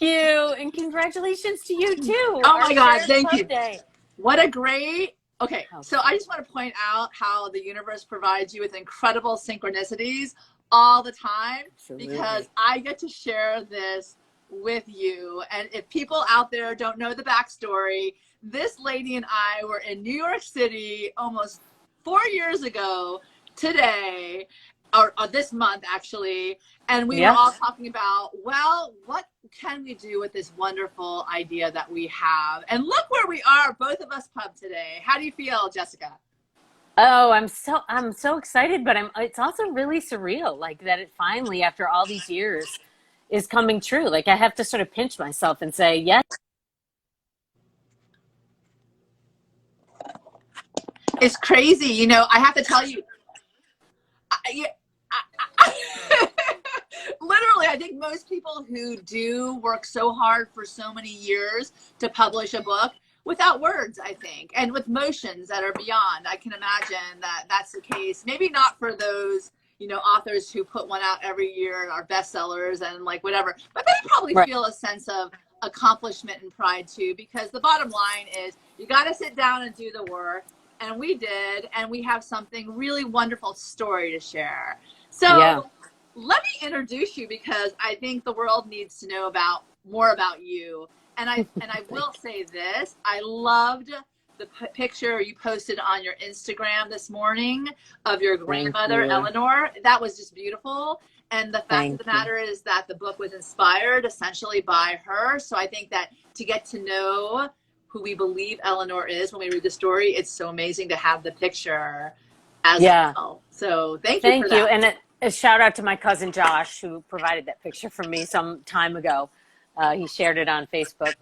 you. And congratulations to you too. Oh my God, thank you. Day. What a great, okay. So I just want to point out how the universe provides you with incredible synchronicities all the time. Absolutely. Because I get to share this with you. And if people out there don't know the backstory, this lady and I were in New York City almost 4 years ago today, or this month actually, and we were all talking about, well, what can we do with this wonderful idea that we have? And look where we are, both of us pub today. How do you feel, Jessica? Oh, I'm so excited, but it's also really surreal, like that it finally, after all these years, is coming true. Like I have to sort of pinch myself and say, yes. It's crazy. You know, I have to tell you, literally, I think most people who do work so hard for so many years to publish a book without words, I think, and with motions that are beyond, I can imagine that that's the case. Maybe not for those, you know, authors who put one out every year and are bestsellers and like whatever, but they probably feel a sense of accomplishment and pride too, because the bottom line is you got to sit down and do the work. And we did, and we have something really wonderful story to share. So let me introduce you, because I think the world needs to know more about you. And I will say this, I loved the picture you posted on your Instagram this morning of your grandmother, Eleanor. That was just beautiful. And the fact of the matter is that the book was inspired essentially by her. So I think that to get to know who we believe Eleanor is when we read the story, it's so amazing to have the picture as well. So thank you for that. And a shout out to my cousin Josh, who provided that picture for me some time ago. He shared it on Facebook.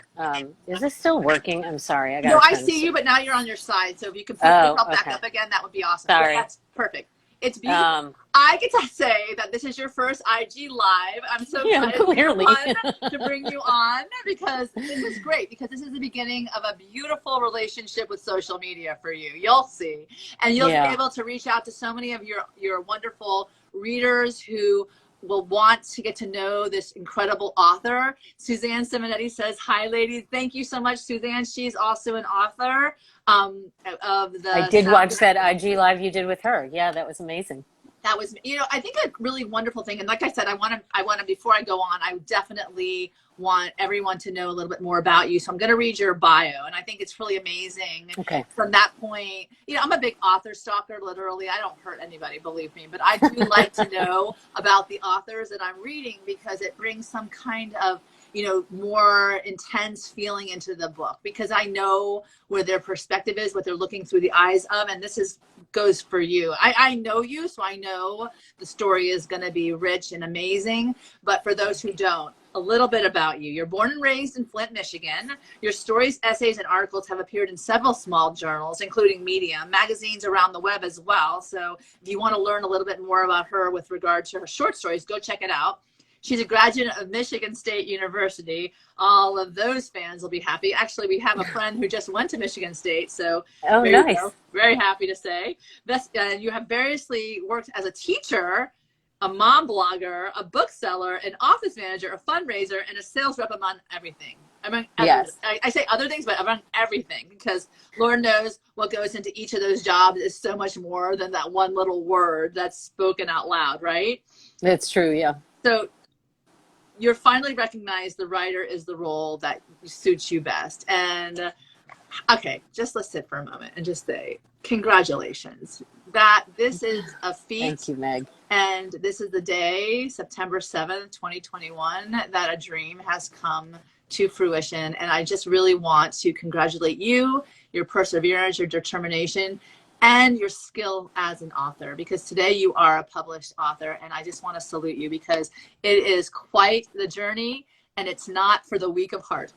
Is this still working? I'm sorry. I see you, but now you're on your side. So if you could put yourself back up again, that would be awesome. Sorry. That's perfect. It's beautiful. I get to say that this is your first IG Live. I'm so excited to bring you on, because this is great, because this is the beginning of a beautiful relationship with social media for you. You'll see. And you'll be able to reach out to so many of your wonderful readers who will want to get to know this incredible author. Suzanne Simonetti says, hi, ladies. Thank you so much, Suzanne. She's also an author of the... I did watch that IG Live you did with her. Yeah, that was amazing. That was, you know, I think a really wonderful thing. And like I said, I want to, before I go on, I definitely want everyone to know a little bit more about you. So I'm going to read your bio. And I think it's really amazing. Okay. From that point, you know, I'm a big author stalker, literally. I don't hurt anybody, believe me. But I do like to know about the authors that I'm reading, because it brings some kind of, you know, more intense feeling into the book, because I know where their perspective is, what they're looking through the eyes of. And this goes for you. I know you, so I know the story is going to be rich and amazing. But for those who don't, a little bit about you. You're born and raised in Flint, Michigan. Your stories, essays, and articles have appeared in several small journals, including Medium, magazines around the web as well. So if you want to learn a little bit more about her with regard to her short stories, go check it out. She's a graduate of Michigan State University. All of those fans will be happy. Actually, we have a friend who just went to Michigan State, so nice. Very happy to say. You have variously worked as a teacher, a mom blogger, a bookseller, an office manager, a fundraiser, and a sales rep, among everything. I say other things, but among everything, because Lord knows what goes into each of those jobs is so much more than that one little word that's spoken out loud, right? That's true, yeah. So you're finally recognized the writer is the role that suits you best. And okay, just let's sit for a moment and just say congratulations. That this is a feat. Thank you, Meg. And this is the day, September 7th, 2021, that a dream has come to fruition. And I just really want to congratulate you, your perseverance, your determination, and your skill as an author, because today you are a published author. And I just want to salute you, because it is quite the journey, and it's not for the weak of heart.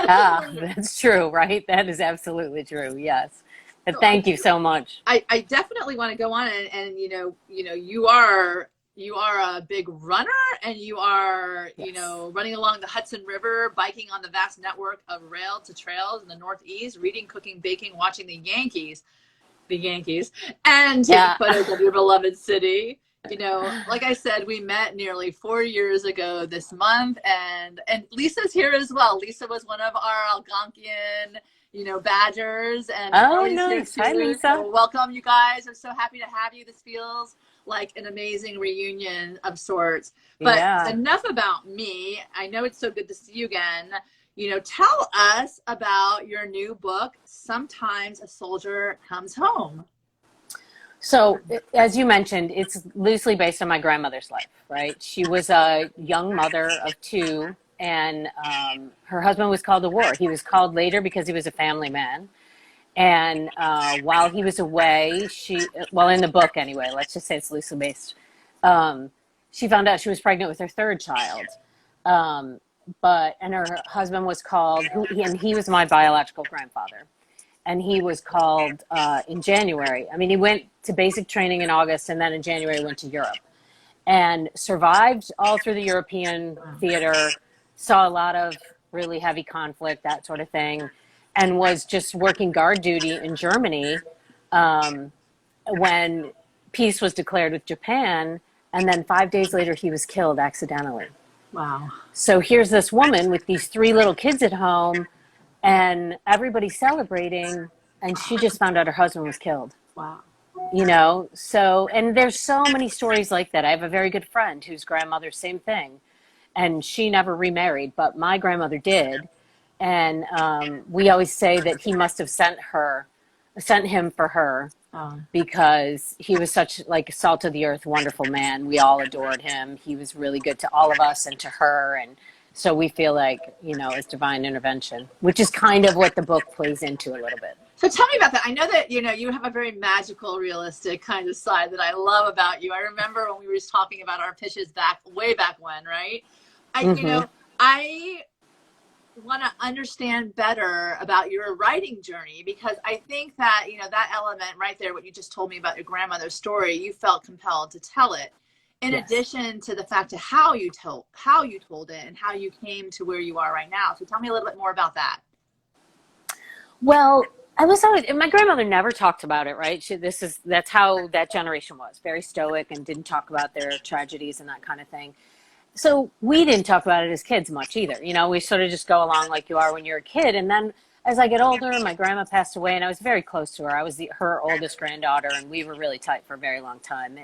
That's true, right? That is absolutely true. Yes. And so thank you so much. I definitely want to go on and you are a big runner, and you are, you know, running along the Hudson River, biking on the vast network of rail to trails in the Northeast, reading, cooking, baking, watching the Yankees, and taking photos of your beloved city. You know, like I said, we met nearly 4 years ago this month, and Lisa's here as well. Lisa was one of our Algonquian, badgers, and Oh, Kelly's here nice. Hi, too. Lisa. So welcome, you guys. I'm so happy to have you. This feels like an amazing reunion of sorts. But Yeah. enough about me. I know it's so good to see you again. Tell us about your new book, Sometimes a Soldier Comes Home. So, as you mentioned, it's loosely based on my grandmother's life, right? She was a young mother of two, and her husband was called to war. He was called later because he was a family man. And while he was away, well, in the book anyway, let's just say it's loosely based, um, she found out she was pregnant with her third child. Um, and her husband was called, and he was my biological grandfather. And he was called in January. I mean, he went to basic training in August, and then in January went to Europe and survived all through the European theater, saw a lot of really heavy conflict, that sort of thing, and was just working guard duty in Germany um, when peace was declared with Japan. And then 5 days later, he was killed accidentally. Wow. So here's this woman with these three little kids at home, and everybody's celebrating, and she just found out her husband was killed. Wow. So, and there's so many stories like that. I have a very good friend whose grandmother, same thing, and she never remarried, but my grandmother did. And we always say that he must have sent him for her, because he was such like a salt of the earth, wonderful man. We all adored him. He was really good to all of us and to her. And so we feel like, it's divine intervention, which is kind of what the book plays into a little bit. So tell me about that. I know that, you have a very magical, realistic kind of side that I love about you. I remember when we were talking about our pitches way back when, right? I want to understand better about your writing journey, because I think that, that element right there, what you just told me about your grandmother's story, you felt compelled to tell it. In addition to the fact of how you told it and how you came to where you are right now. So tell me a little bit more about that. Well, my grandmother never talked about it, right? That's how that generation was, very stoic and didn't talk about their tragedies and that kind of thing. So we didn't talk about it as kids much either. We sort of just go along like you are when you're a kid. And then as I get older, my grandma passed away, and I was very close to her. I was her oldest granddaughter, and we were really tight for a very long time.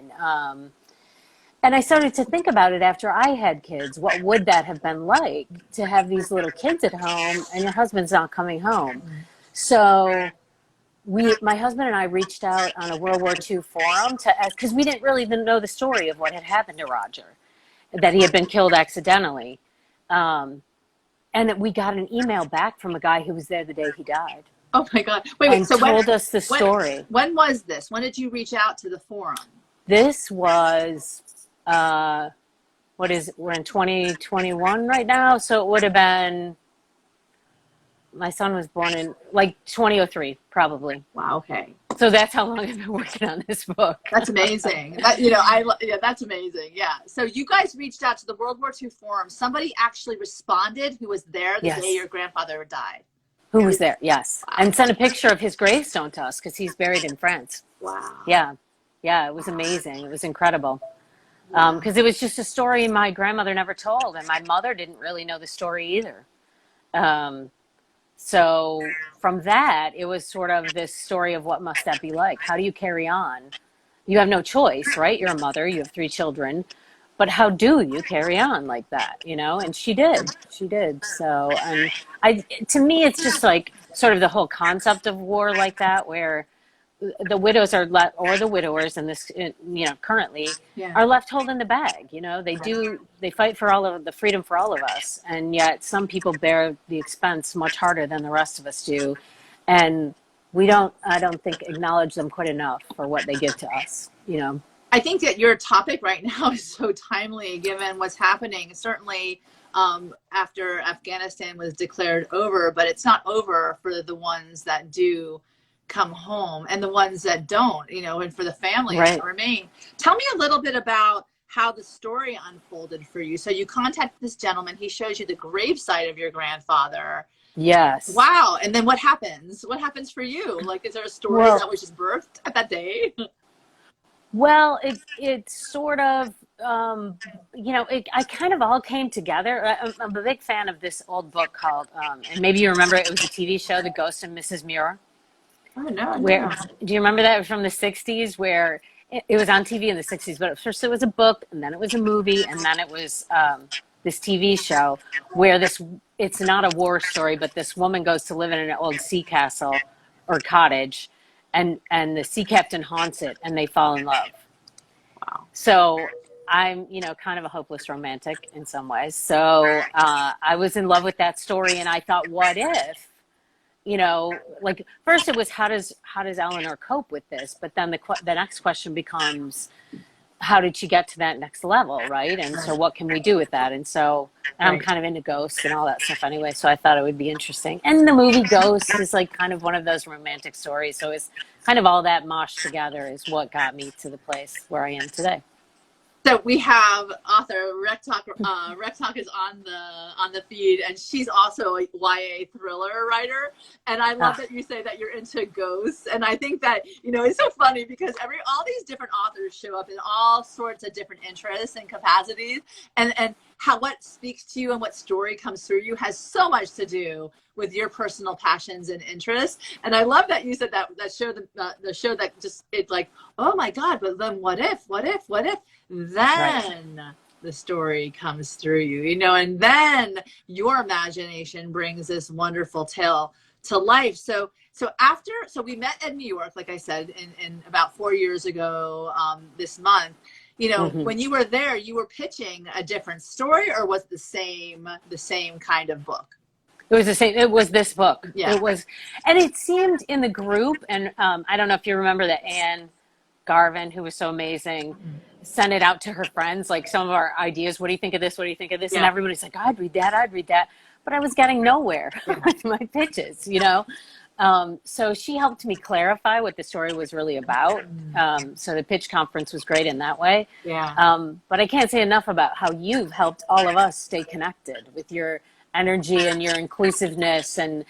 And I started to think about it after I had kids. What would that have been like to have these little kids at home and your husband's not coming home? So my husband and I reached out on a World War II forum to ask, because we didn't really even know the story of what had happened to Roger, that he had been killed accidentally. And that we got an email back from a guy who was there the day he died. Oh my God. Wait. So told us the story. When was this? When did you reach out to the forum? This was, we're in 2021 right now. So it would have been, my son was born in like 2003, probably. Wow. Okay. So that's how long I've been working on this book. That's amazing. That's amazing. Yeah. So you guys reached out to the World War II forum. Somebody actually responded who was there the day your grandfather died. Who was there? Yes. Wow. And sent a picture of his gravestone to us because he's buried in France. Wow. Yeah. Yeah. It was amazing. It was incredible. Because it was just a story my grandmother never told, and my mother didn't really know the story either. So from that, it was sort of this story of what must that be like? How do you carry on? You have no choice, right? You're a mother, you have 3 children, but how do you carry on like that? And she did. So, to me, it's just like sort of the whole concept of war like that, where the widows are left, or the widowers in this, currently are left holding the bag. They fight for all of the freedom for all of us. And yet some people bear the expense much harder than the rest of us do. And I don't think acknowledge them quite enough for what they give to us, I think that your topic right now is so timely given what's happening. Certainly, after Afghanistan was declared over, but it's not over for the ones that do come home and the ones that don't, and for the families that remain. Tell me a little bit about how the story unfolded for you. So you contact this gentleman, he shows you the gravesite of your grandfather. Yes. Wow. And then what happens? What happens for you? Like, is there a story that was just birthed at that day? Well, it sort of, I kind of all came together. I'm a big fan of this old book called, and maybe you remember it was a TV show, The Ghost of Mrs. Muir. Oh, no, Where no. do you remember that? It was from the '60s, where it was on TV in the '60s. But first it was a book, and then it was a movie, and then it was this TV show where this. It's not a war story, but this woman goes to live in an old sea castle or cottage, and the sea captain haunts it, and they fall in love. Wow. So I'm, kind of a hopeless romantic in some ways. So I was in love with that story, and I thought, what if? Like first it was how does Eleanor cope with this, but then the next question becomes, how did she get to that next level, right? And so what can we do with that? And so I'm kind of into ghosts and all that stuff anyway, so I thought it would be interesting. And the movie Ghost is like kind of one of those romantic stories, so it's kind of all that moshed together is what got me to the place where I am today. So we have author Rec Talk. Rec Talk is on the feed, and she's also a YA thriller writer. And I love that you say that you're into ghosts. And I think that it's so funny because all these different authors show up in all sorts of different interests and capacities, and what speaks to you and what story comes through you has so much to do with your personal passions and interests. And I love that you said that show, the show that just, it's like, oh my God, but then what if, then the story comes through you, and then your imagination brings this wonderful tale to life. So we met in New York, like I said, in about 4 years ago, this month. When you were there, you were pitching a different story, or was it the same kind of book? It was the same. It was this book. Yeah. It was, and it seemed in the group, and I don't know if you remember that Anne Garvin, who was so amazing, sent it out to her friends, like some of our ideas. What do you think of this? What do you think of this? Yeah. And everybody's like, I'd read that. But I was getting nowhere with my pitches, So she helped me clarify what the story was really about. So the pitch conference was great in that way. Yeah. But I can't say enough about how you've helped all of us stay connected with your energy and your inclusiveness. And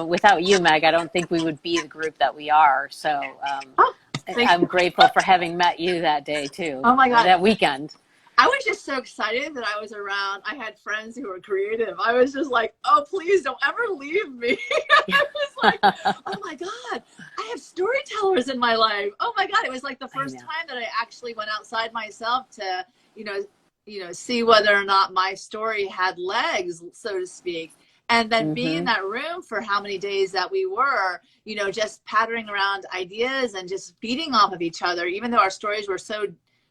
without you, Meg, I don't think we would be the group that we are. So I'm grateful for having met you that day, too. Oh, my God. That weekend. I was just so excited that I was around. I had friends who were creative. I was just like, oh, please don't ever leave me. I was like, oh my God, I have storytellers in my life. Oh my God. It was like the first time that I actually went outside myself to, see whether or not my story had legs, so to speak. And then be in that room for how many days that we were, just pattering around ideas and just feeding off of each other, even though our stories were so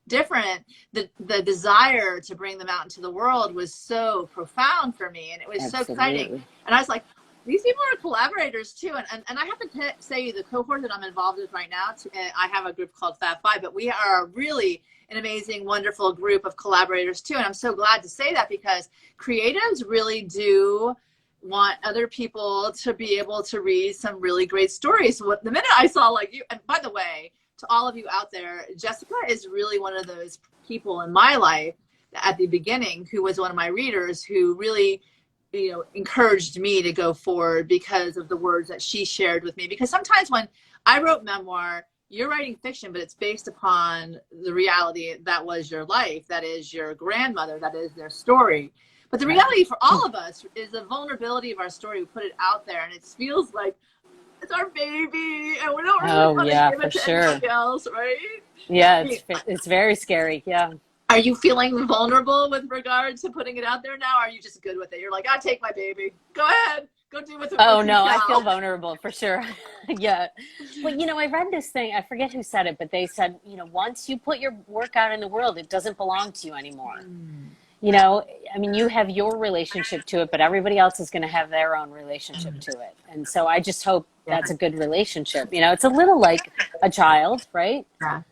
different, the desire to bring them out into the world was so profound for me, and it was so exciting. And I was like, these people are collaborators too, and I have to say the cohort that I'm involved with right now, I have a group called Fab Five, but we are really an amazing, wonderful group of collaborators too. And I'm so glad to say that, because creatives really do want other people to be able to read some really great stories. The minute I saw like you, and by the way, to all of you out there, Jessica is really one of those people in my life at the beginning who was one of my readers who really, encouraged me to go forward because of the words that she shared with me. Because sometimes when I wrote memoir, you're writing fiction, but it's based upon the reality that was your life, that is your grandmother, that is their story. But the reality for all of us is the vulnerability of our story. We put it out there, and it feels like it's our baby, and we don't really want to give it to anybody else, right? Yeah, it's very scary. Yeah. Are you feeling vulnerable with regard to putting it out there now? Or are you just good with it? You're like, I'll take my baby. Go ahead. Go do with it. Oh, no, I feel vulnerable for sure. Yeah. Well, I read this thing. I forget who said it, but they said, once you put your work out in the world, it doesn't belong to you anymore. You have your relationship to it, but everybody else is going to have their own relationship to it. And so I just hope that's a good relationship. It's a little like a child, right?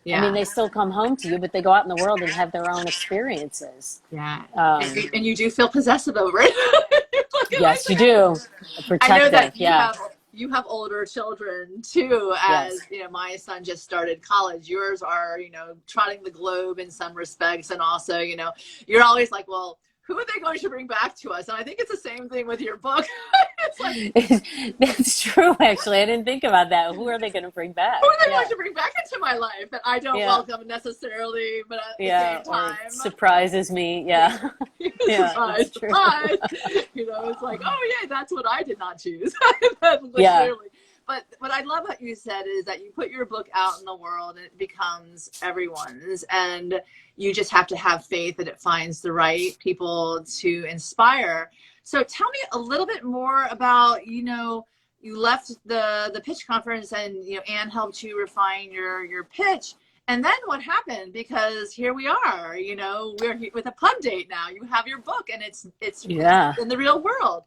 Yeah. They still come home to you, but they go out in the world and have their own experiences. Yeah. And you do feel possessive over it. Yes, you do. Protective. I know that you have older children too, as my son just started college. Yours are, trotting the globe in some respects. And also, you're always like, well, who are they going to bring back to us? And I think it's the same thing with your book. It's like, that's true, actually. I didn't think about that. Who are they going to bring back? who are they going to bring back into my life that I don't welcome necessarily, but at the same time, or surprises me. Yeah. Surprise, surprise. You know, it's like, oh yeah, that's what I did not choose. Clearly. But what I love what you said is that you put your book out in the world and it becomes everyone's, and you just have to have faith that it finds the right people to inspire. So tell me a little bit more about, you know, you left the pitch conference and, you know, Anne helped you refine your pitch. And then what happened? Because here we are, you know, we're here with a pub date now. You have your book and it's in the real world.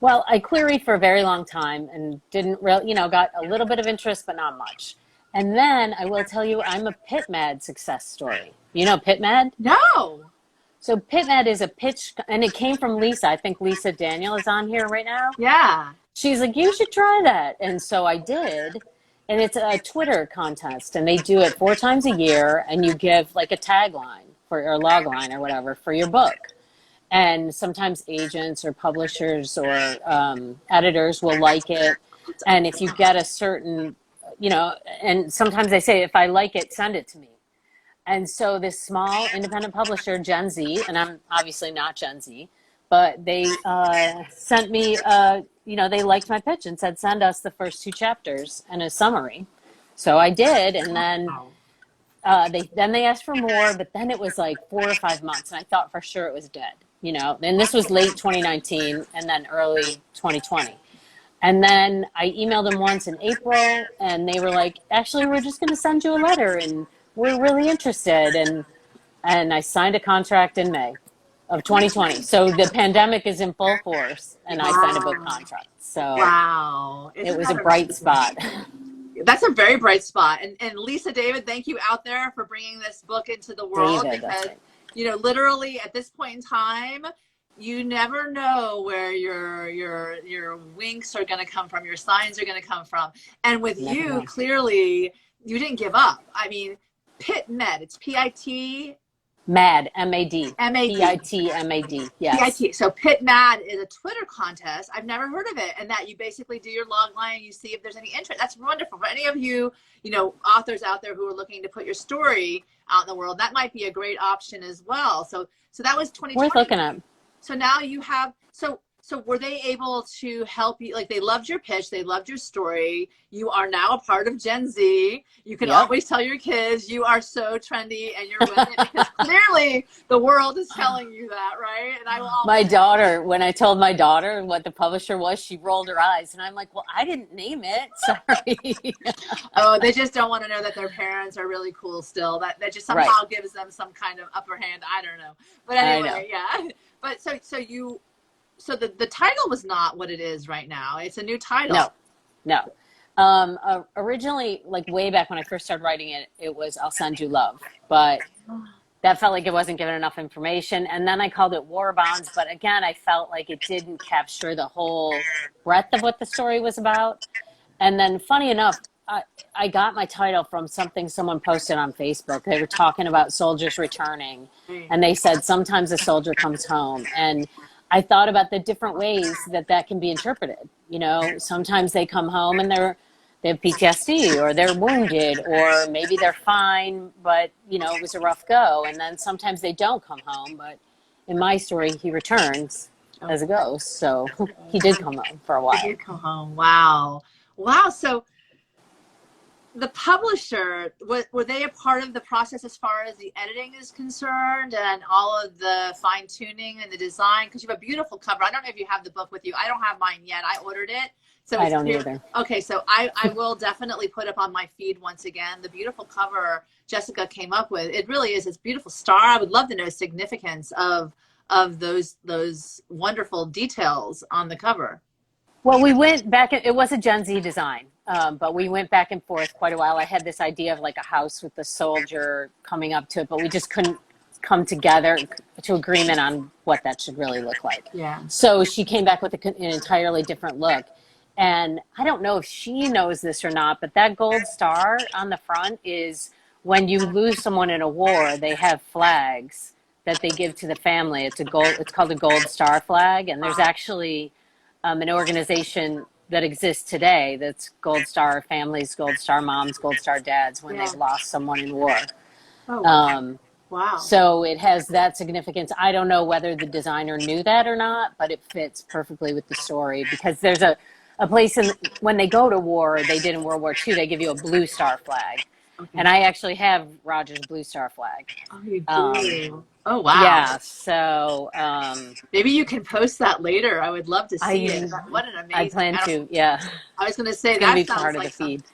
Well, I queried for a very long time and didn't really, you know, got a little bit of interest, but not much. And then I will tell you, I'm a PitMad success story. You know PitMad? No. So PitMad is a pitch, and it came from Lisa. I think Lisa Daniel is on here right now. Yeah. She's like, you should try that. And so I did. And it's a Twitter contest, and they do it 4 times a year, and you give like a tagline or log line or whatever for your book. And sometimes agents or publishers or editors will like it. And if you get a certain, you know, and sometimes they say, if I like it, send it to me. And so this small independent publisher, GenZ, and I'm obviously not GenZ, but they sent me, you know, they liked my pitch and said, send us the first 2 chapters and a summary. So I did. And then they asked for more, but then it was like 4 or 5 months. And I thought for sure it was dead. You know, and this was late 2019 and then early 2020. And then I emailed them once in April and they were like, actually, we're just going to send you a letter and we're really interested. And I signed a contract in May of 2020. So the pandemic is in full force and I signed a book contract. So it was a bright spot. That's a very bright spot. And Lisa David, thank you out there for bringing this book into the world. David, because you know, literally at this point in time, you never know where your winks are going to come from, your signs are going to come from. And with you, clearly, you didn't give up. I mean, PitMed, it's P-I-T. MAD, M-A-D. M-A-D. P-I-T-M-A-D, yes. P-I-T. So PitMad is a Twitter contest. I've never heard of it. And that you basically do your log line and you see if there's any interest. That's wonderful. For any of you, you know, authors out there who are looking to put your story out in the world, that might be a great option as well. So that was 2020. Worth looking at. So now you have, so were they able to help you? Like, they loved your pitch, they loved your story. You are now a part of Gen Z. You can always tell your kids you are so trendy and you're with it, because clearly the world is telling you that, right? And I will always my daughter, when I told my daughter what the publisher was, she rolled her eyes, and I'm like, well, I didn't name it. Sorry. Oh, they just don't want to know that their parents are really cool still. That just somehow gives them some kind of upper hand. I don't know. But anyway, yeah. But so the title was not what it is right now. It's a new title. No. Originally, like way back when I first started writing it, it was I'll Send You Love. But that felt like it wasn't given enough information. And then I called it War Bonds. But again, I felt like it didn't capture the whole breadth of what the story was about. And then funny enough, I got my title from something someone posted on Facebook. They were talking about soldiers returning. And they said, sometimes a soldier comes home. And I thought about the different ways that can be interpreted. You know, sometimes they come home and they have PTSD, or they're wounded, or maybe they're fine, but, you know, it was a rough go. And then sometimes they don't come home. But in my story, he returns as a ghost. So he did come home for a while. He did come home. Wow. So the publisher, were they a part of the process as far as the editing is concerned and all of the fine tuning and the design? Because you have a beautiful cover. I don't know if you have the book with you. I don't have mine yet. I ordered it. So I don't either. Okay, so I will definitely put up on my feed once again the beautiful cover Jessica came up with. It really is this beautiful star. I would love to know the significance of those wonderful details on the cover. Well, we went back, it was a Gen Z design, but we went back and forth quite a while. I had this idea of like a house with the soldier coming up to it, but we just couldn't come together to agreement on what that should really look like. Yeah. So she came back with an entirely different look. And I don't know if she knows this or not, but that gold star on the front is when you lose someone in a war, they have flags that they give to the family. It's called a Gold Star flag. And there's actually an organization that exists today that's Gold Star families, Gold Star moms, Gold Star dads when they've lost someone in war. Oh, wow. Wow. So it has that significance. I don't know whether the designer knew that or not, but it fits perfectly with the story, because there's a place when they go to war, they did in World War II, they give you a blue star flag. Okay. And I actually have Roger's blue star flag. Oh, you do? Oh, wow. Yeah. So maybe you can post that later. I would love to see it. What an amazing. I plan to. Yeah. I was going to say, it's that be sounds part like of the feed.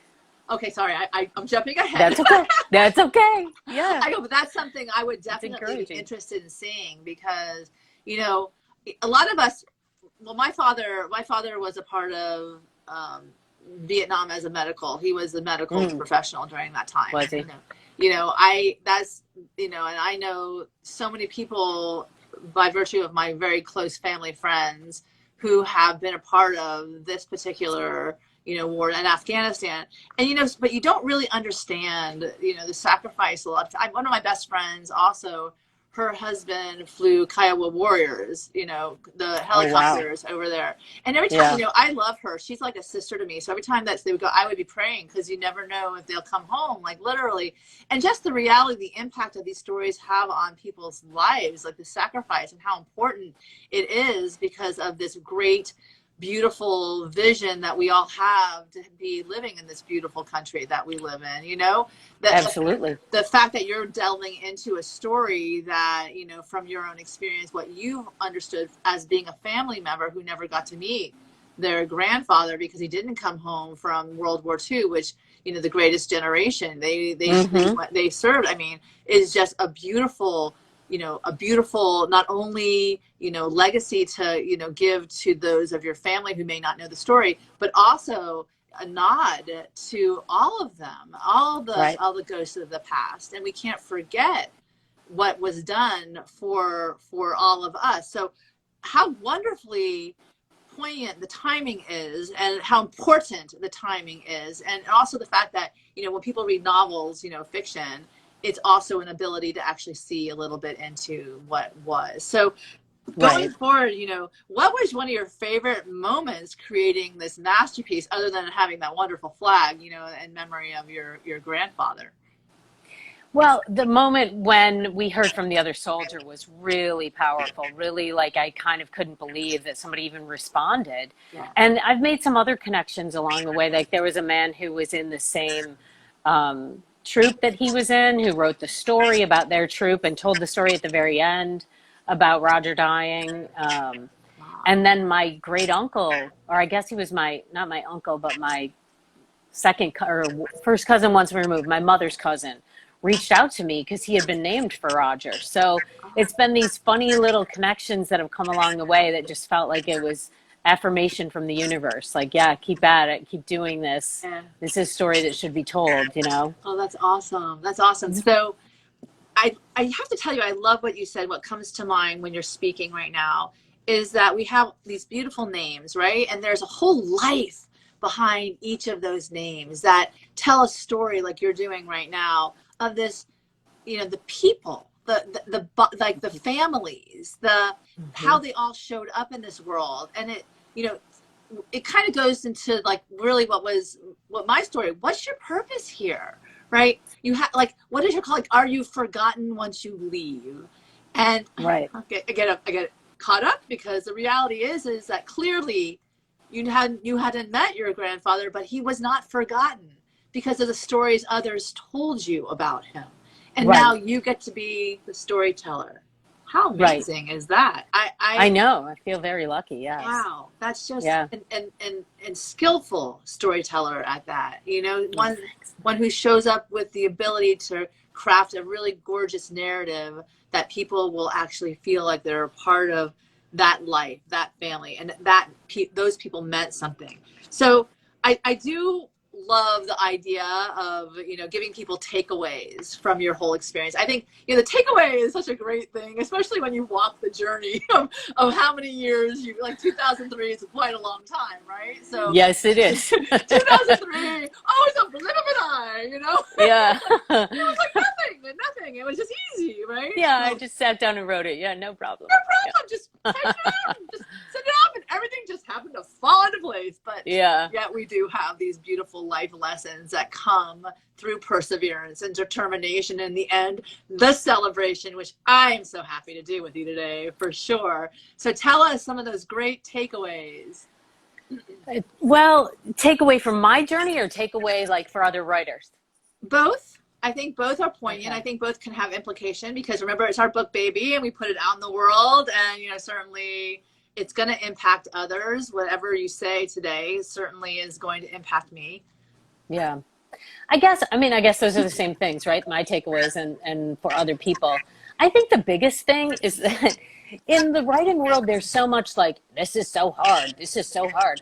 Okay, sorry, I'm jumping ahead. That's okay. That's okay. Yeah. I know, but that's something I would definitely be interested in seeing, because, you know, a lot of us, well, my father was a part of Vietnam as a medical. He was a medical professional during that time. Was he? You know, and I know so many people by virtue of my very close family friends who have been a part of this particular, war in Afghanistan. And, but you don't really understand, the sacrifice a lot. One of my best friends also, her husband flew Kiowa Warriors, the helicopters over there. And every time, I love her. She's like a sister to me. So every time that they would go, I would be praying, because you never know if they'll come home, like literally. And just the reality, the impact of these stories have on people's lives, like the sacrifice and how important it is because of this great, beautiful vision that we all have to be living in this beautiful country that we live in, Absolutely. The fact that you're delving into a story that, from your own experience, what you understood as being a family member who never got to meet their grandfather because he didn't come home from World War II, which, the greatest generation they served, is just a beautiful, not only, legacy to, give to those of your family who may not know the story, but also a nod to all of them, all the ghosts of the past. And we can't forget what was done for all of us. So how wonderfully poignant the timing is, and how important the timing is. And also the fact that, when people read novels, fiction, it's also an ability to actually see a little bit into what was. So going forward, what was one of your favorite moments creating this masterpiece, other than having that wonderful flag, in memory of your grandfather? Well, the moment when we heard from the other soldier was really powerful, really, like, I kind of couldn't believe that somebody even responded. Yeah. And I've made some other connections along the way. Like, there was a man who was in the same troop that he was in, who wrote the story about their troop and told the story at the very end about Roger dying. And then my great uncle, or I guess he was not my uncle, but my first cousin once removed, my mother's cousin, reached out to me because he had been named for Roger. So it's been these funny little connections that have come along the way that just felt like it was affirmation from the universe. Like, yeah, keep at it, keep doing this. Yeah. This is a story that should be told, Oh, that's awesome. That's awesome. So I have to tell you, I love what you said. What comes to mind when you're speaking right now is that we have these beautiful names, right? And there's a whole life behind each of those names that tell a story, like you're doing right now, of this, the people, the families, how they all showed up in this world. And it kind of goes into like really what my story, what's your purpose here, right? You have, like, what is your call? Like, are you forgotten once you leave? And I get caught up, because the reality is that clearly you hadn't met your grandfather, but he was not forgotten because of the stories others told you about him. And now you get to be the storyteller. How amazing is that? I know. I feel very lucky. Yes. Wow. That's just and skillful storyteller at that. One who shows up with the ability to craft a really gorgeous narrative that people will actually feel like they're a part of that life, that family, and that those people meant something. So I do love the idea of, giving people takeaways from your whole experience. I think, the takeaway is such a great thing, especially when you walk the journey of how many years 2003 is quite a long time, right? So yes, it is. 2003, it's a blip of an eye, Yeah. It was like nothing. It was just easy, right? Yeah, I just sat sat down and wrote it. Yeah, no problem. No problem. Just type it out. Just send it off, and everything just happened to fall into place. But Yeah. yet we do have these beautiful life lessons that come through perseverance and determination. In the end, the celebration, which I am so happy to do with you today, for sure. So tell us some of those great takeaways. Well, takeaway from my journey or takeaway like for other writers? Both. I think both are poignant. Okay. I think both can have implication because remember, it's our book baby and we put it out in the world, and certainly it's going to impact others. Whatever you say today certainly is going to impact me. Yeah. I guess those are the same things, right? My takeaways and for other people. I think the biggest thing is that in the writing world, there's so much like, this is so hard. This is so hard.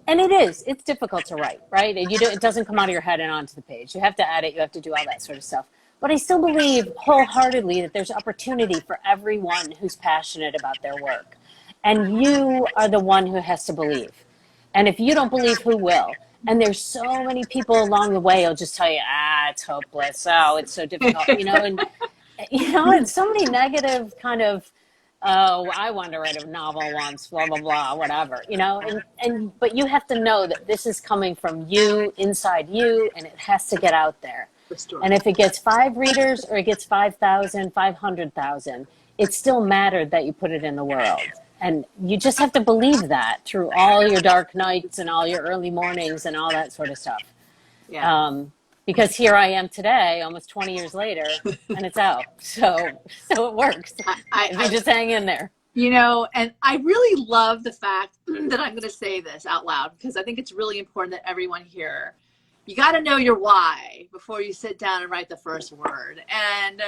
And it is. It's difficult to write, right? And it doesn't come out of your head and onto the page. You have to edit. You have to do all that sort of stuff. But I still believe wholeheartedly that there's opportunity for everyone who's passionate about their work. And you are the one who has to believe. And if you don't believe, who will? And there's so many people along the way who'll just tell you, it's hopeless. Oh, it's so difficult. And so many negative kind of, oh, I want to write a novel once, blah, blah, blah, whatever, but you have to know that this is coming from you, inside you, and it has to get out there. And if it gets 5 readers or it gets 5,000, 500,000, it still mattered that you put it in the world. And you just have to believe that through all your dark nights and all your early mornings and all that sort of stuff. Yeah. Because here I am today, almost 20 years later, and it's out. So it works. If you just hang in there. And I really love the fact that I'm going to say this out loud because I think it's really important that everyone hear. You got to know your why before you sit down and write the first word. And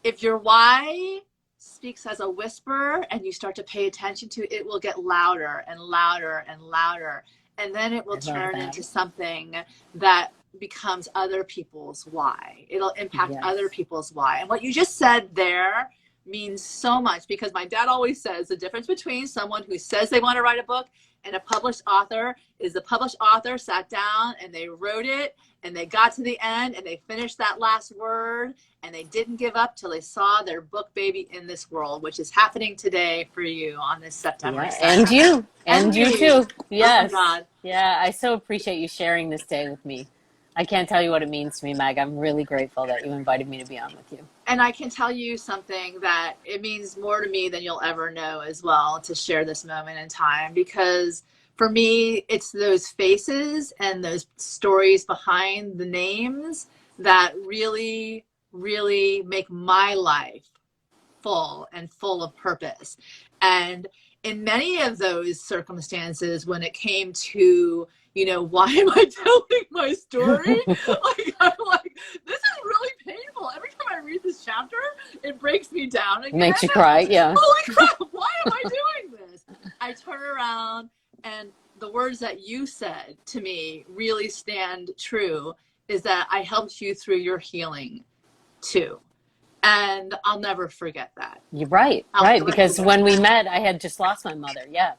if your why speaks as a whisper and you start to pay attention to it, it will get louder and louder and louder. And then it will turn into something that becomes other people's why. It'll impact other people's why. And what you just said there means so much because my dad always says the difference between someone who says they want to write a book and a published author is the published author sat down and they wrote it and they got to the end and they finished that last word and they didn't give up till they saw their book baby in this world, which is happening today for you on this September 2nd. And you too. Yes. Oh my God. Yeah, I so appreciate you sharing this day with me. I can't tell you what it means to me, Meg. I'm really grateful that you invited me to be on with you. And I can tell you something that it means more to me than you'll ever know as well to share this moment in time, because for me, it's those faces and those stories behind the names that really, really make my life full and full of purpose. And in many of those circumstances, when it came to, why am I telling my story? I'm like, this is really painful. Every time I read this chapter, it breaks me down again. Makes you cry, yeah. Holy crap, why am I doing this? I turn around and the words that you said to me really stand true, is that I helped you through your healing too. And I'll never forget that. You're right, because when we met, I had just lost my mother, yeah.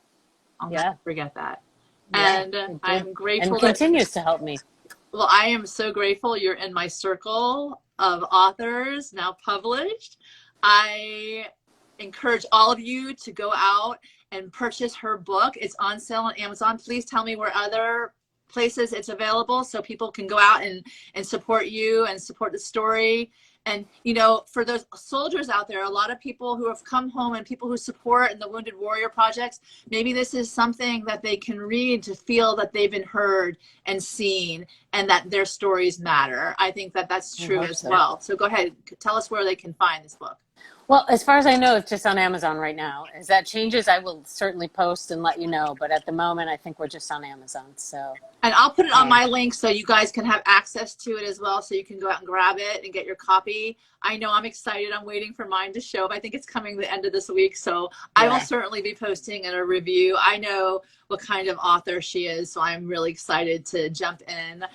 I'll never forget that. Yeah, and I'm grateful and continues to help me. Well, I am so grateful you're in my circle of authors now published. I encourage all of you to go out and purchase her book. It's on sale on Amazon. Please tell me where other places it's available so people can go out and support you and support the story. And, for those soldiers out there, a lot of people who have come home and people who support in the Wounded Warrior projects, maybe this is something that they can read to feel that they've been heard and seen and that their stories matter. I think that that's true as well. So go ahead, tell us where they can find this book. Well, as far as I know, it's just on Amazon right now. As that changes, I will certainly post and let you know. But at the moment, I think we're just on Amazon. So. And I'll put it on my link so you guys can have access to it as well. So you can go out and grab it and get your copy. I know I'm excited. I'm waiting for mine to show up. I think it's coming the end of this week. So I will certainly be posting in a review. I know what kind of author she is. So I'm really excited to jump in.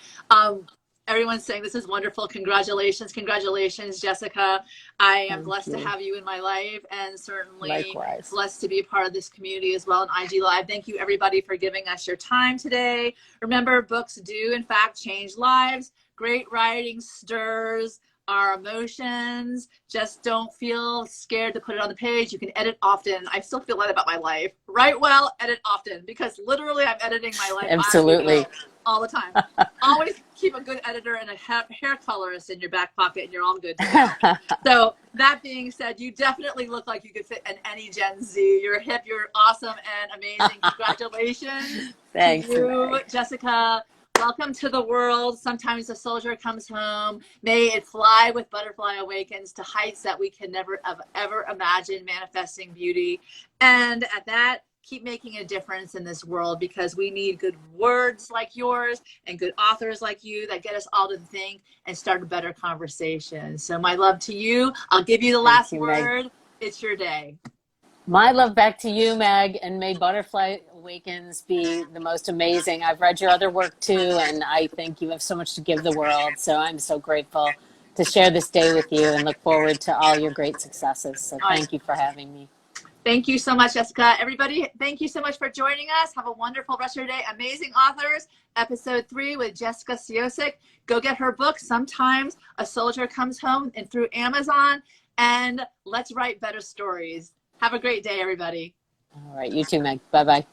Everyone's saying this is wonderful. Congratulations. Congratulations, Jessica. I am blessed to have you in my life and certainly blessed to be a part of this community as well in IG Live. Thank you, everybody, for giving us your time today. Remember, books do, in fact, change lives. Great writing stirs our emotions. Just don't feel scared to put it on the page. You can edit often. I still feel that about my life. Write well, edit often, because literally I'm editing my life Absolutely. all the time. Always keep a good editor and a hair colorist in your back pocket, and you're all good to go. So that being said, you definitely look like you could fit in any Gen Z. You're hip, you're awesome, and amazing. Congratulations. Thanks, to you, Meg. Jessica. Welcome to the world. Sometimes a soldier comes home. May it fly with Butterfly Awakens to heights that we can never ever imagine, manifesting beauty. And at that, keep making a difference in this world, because we need good words like yours and good authors like you that get us all to think and start a better conversation. So my love to you. I'll give you the last word. Meg. It's your day. My love back to you, Meg, and may Butterfly Awakens be the most amazing. I've read your other work too, and I think you have so much to give the world. So I'm so grateful to share this day with you and look forward to all your great successes. So thank you for having me. Thank you so much, Jessica. Everybody, thank you so much for joining us. Have a wonderful rest of your day. Amazing Authors, episode 3 with Jessica Ciosek. Go get her book, Sometimes a Soldier Comes Home, and through Amazon. And let's write better stories. Have a great day, everybody. All right. You too, Meg. Bye-bye.